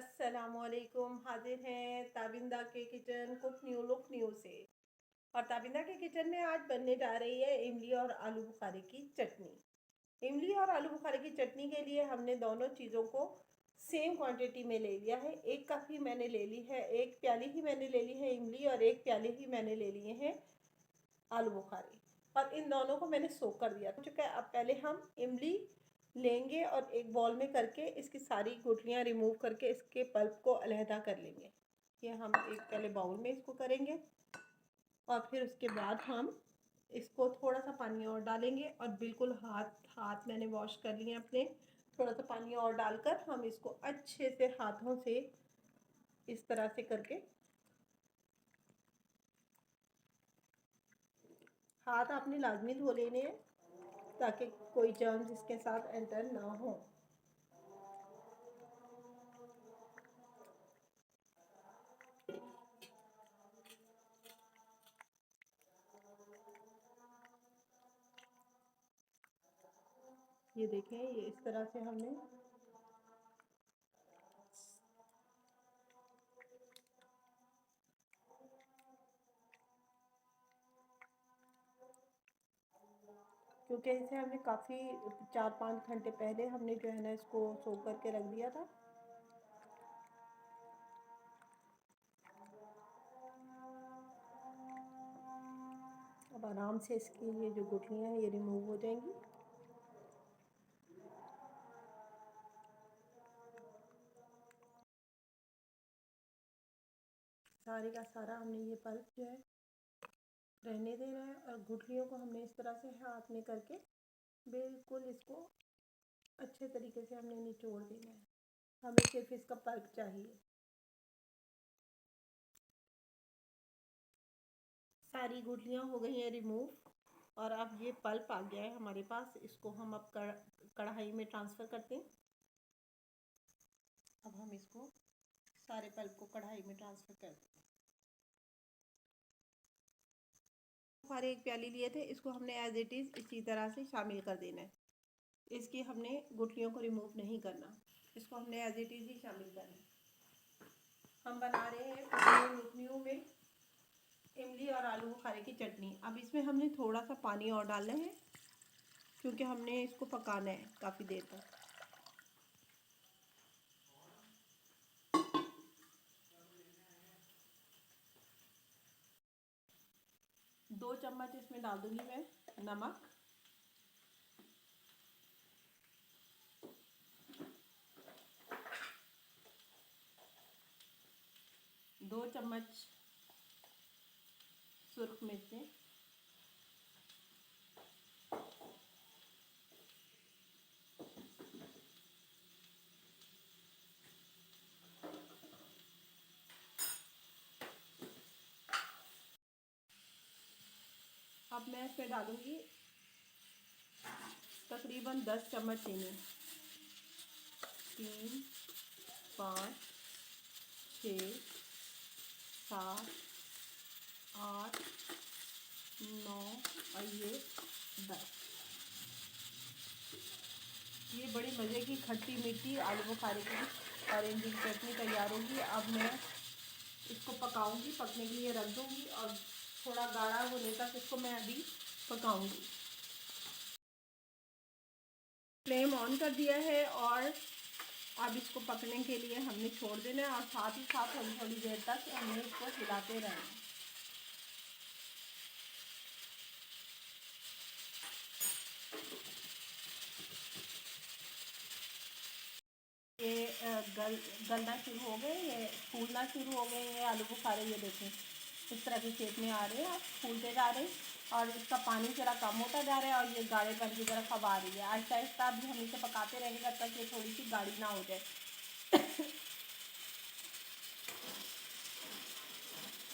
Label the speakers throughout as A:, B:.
A: अस्सलामुअलैकुम। हाजिर हैं ताबिंदा के kitchen cook new look new से। और ताबिंदा के किचन में आज बनने जा रही है इमली और आलू बुखारे की चटनी। इमली और आलू बुखारे की चटनी के लिए हमने दोनों चीज़ों को सेम क्वांटिटी में ले लिया है। एक कप ही मैंने ले ली है, एक प्याली ही मैंने ले ली है इमली, और एक प्याली ही मैंने ले लिए हैं आलू बुखारे। और इन दोनों को मैंने सोक कर दिया चुका है। अब पहले हम इमली लेंगे और एक बॉल में करके इसकी सारी गुठलियाँ रिमूव करके इसके पल्प को अलहदा कर लेंगे। ये हम एक पहले बाउल में इसको करेंगे और फिर उसके बाद हम इसको थोड़ा सा पानी और डालेंगे और बिल्कुल हाथ मैंने वॉश कर लिए अपने। थोड़ा सा पानी और डालकर हम इसको अच्छे से हाथों से इस तरह से करके हाथ आपने लाजमी धो लेने हैं ताकि कोई जर्म्स इसके साथ एंटर ना हो। ये देखें, ये इस तरह से हमने क्योंकि इसे हमने काफ़ी 4-5 घंटे पहले हमने जो है ना इसको सोक करके रख दिया था। अब आराम से इसकी ये जो गुठलियाँ हैं ये रिमूव हो जाएंगी। सारे का सारा हमने ये पल्प जो है रहने देना है और गुठलियों को हमने इस तरह से हाथ में करके बिल्कुल इसको अच्छे तरीके से हमने निचोड़ देना है। हमें सिर्फ इसका पल्प चाहिए। सारी गुठलियाँ हो गई हैं रिमूव और अब ये पल्प आ गया है हमारे पास। इसको हम अब कढ़ाई में ट्रांसफ़र करते हैं। अब हम इसको सारे पल्प को कढ़ाई में ट्रांसफ़र करते हैं। हमारे एक प्याली लिए थे, इसको हमने एज इट इज़ इसी तरह से शामिल कर देना है। इसकी हमने गुठलियों को रिमूव नहीं करना, इसको हमने एज इट इज़ ही शामिल करना है। हम बना रहे हैं न्यू में इमली और आलू बुखारे की चटनी। अब इसमें हमने थोड़ा सा पानी और डालना है क्योंकि हमने इसको पकाना है काफ़ी देर तक। 2 चम्मच इसमें डाल दूंगी मैं नमक। 2 चम्मच सुर्ख मिर्चें। मैं इसमें डालूंगी तकरीबन 10 चम्मच चीनी। 3, 5, 6, 7, 8, 9 और ये 10। ये बड़ी मज़े की खट्टी मीठी आलू बुखारे की ऑरेंज की चटनी तैयार होगी। अब मैं इसको पकाऊंगी, पकने के लिए रख दूंगी और थोड़ा गाढ़ा होने तक इसको मैं अभी पकाऊंगी। फ्लेम ऑन कर दिया है और अब इसको पकने के लिए हमने छोड़ देना है और साथ ही साथ थोड़ी थोड़ी देर तक हमने इसको हिलाते रहना है। ये गलना शुरू हो गए, ये फूलना शुरू हो गए। ये आलू बुखारे ये देखें इस तरह के शेप में आ रहे हैं, फूलते जा रहे हैं और इसका पानी ज़रा कम होता जा रहा है और ये गाढ़ेपन की तरफ अब आ रही है। आहिस्ता आहिस्ता अभी हम इसे पकाते रहेंगे जब तक ये थोड़ी सी गाढ़ी ना हो जाए।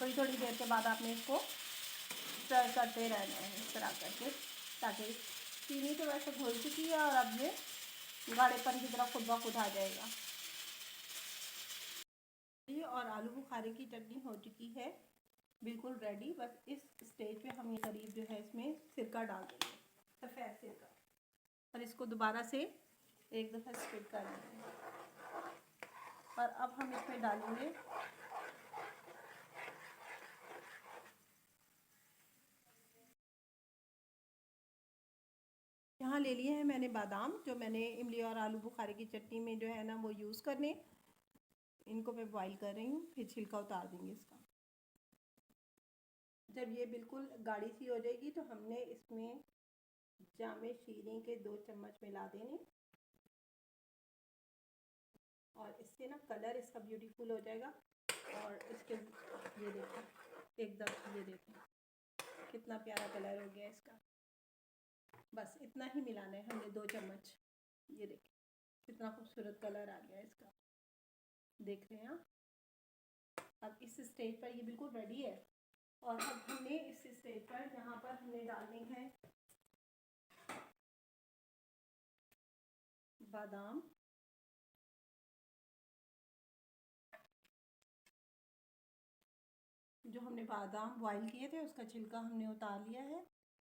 A: थोड़ी थोड़ी देर के बाद आपने इसको स्टर करते रहना है इस तरह करके, ताकि चीनी तो वैसे घुल चुकी है और अब ये गाढ़ेपन की तरफ खुद ब खुद आ जाएगा। और आलू बुखारे की चटनी हो चुकी है बिल्कुल रेडी। बस इस स्टेज पे हम ये करीब जो है इसमें सिरका डाल देंगे, सफ़ेद सिरका, और इसको दोबारा से एक दफ़ा स्प्रेड कर देंगे। और अब हम इसमें डालेंगे यहाँ ले लिए हैं मैंने बादाम, जो मैंने इमली और आलू बुखारे की चटनी में जो है ना वो यूज़ करने। इनको मैं बॉईल कर रही हूँ, फिर छिलका उतार देंगे इसका। जब ये बिल्कुल गाढ़ी सी हो जाएगी तो हमने इसमें जामे शीरे के 2 चम्मच मिला देने, और इससे ना कलर इसका ब्यूटीफुल हो जाएगा। और इसके ये देखें, एकदम ये देखें कितना प्यारा कलर हो गया इसका। बस इतना ही मिलाना है हमने, 2 चम्मच। ये देखें कितना खूबसूरत कलर आ गया इसका, देख रहे हैं आप। अब इस स्टेज पर ये बिल्कुल रेडी है। और अब हमने इस स्टेज पर यहाँ पर हमने डालनी है बादाम। जो हमने बादाम बॉईल किए थे उसका छिलका हमने उतार लिया है,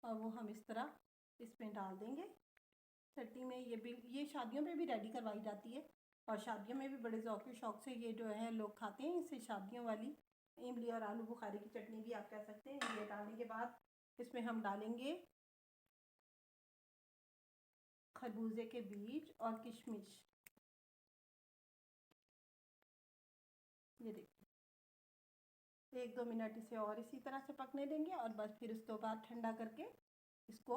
A: और वो हम इस तरह इसमें डाल देंगे चटनी में। ये शादियों में भी रेडी करवाई जाती है, और शादियों में भी बड़े ज़ौक़ शौक़ से ये जो है लोग खाते हैं इसे। शादियों वाली इमली और आलू बुखारे की चटनी भी आप कह सकते हैं। ये डालने के बाद इसमें हम डालेंगे खरबूजे के बीज और किशमिश। ये देखिए 1-2 मिनट इसे और इसी तरह से पकने देंगे, और बस फिर उसके बाद ठंडा करके इसको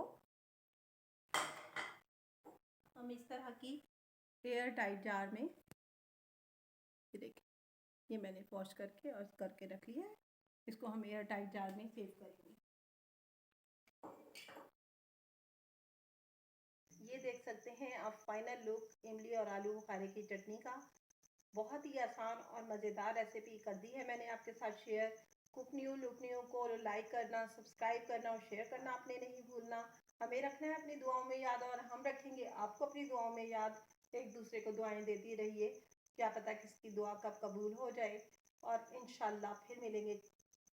A: हम इस तरह की एयर टाइट जार में, ये देखिए ये मैंने वॉश करके और करके रख लिया है। इसको हम एयर टाइट जार में सेव करेंगे। ये देख सकते हैं आप फाइनल लुक इमली और आलू बुखारे की चटनी का। बहुत ही आसान और मज़ेदार रेसिपी कर दी है मैंने आपके साथ share. Cook new look new को लाइक करना, सब्सक्राइब करना और शेयर करना आपने नहीं भूलना। हमें रखना है अपनी दुआओं में याद, और हम रखेंगे आपको अपनी दुआओं में याद। एक दूसरे को दुआएं देती रहिए, क्या पता किसकी दुआ कब कबूल हो जाए। और इंशाल्लाह फिर मिलेंगे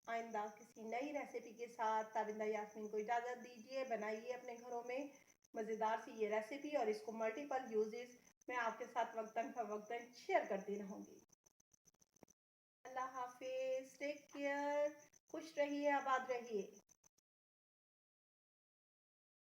A: आइंदा किसी नई रेसिपी के साथ। ताबिंदा यास्मीन को इजाज़त दीजिए। बनाइए अपने घरों में मज़ेदार सी ये रेसिपी, और इसको मल्टीपल यूजेस मैं आपके साथ वक्तन फ़वक्तन शेयर करती रहूँगी। अल्लाह हाफिज़, टेक केयर, खुश रहिए, आबाद रहिए।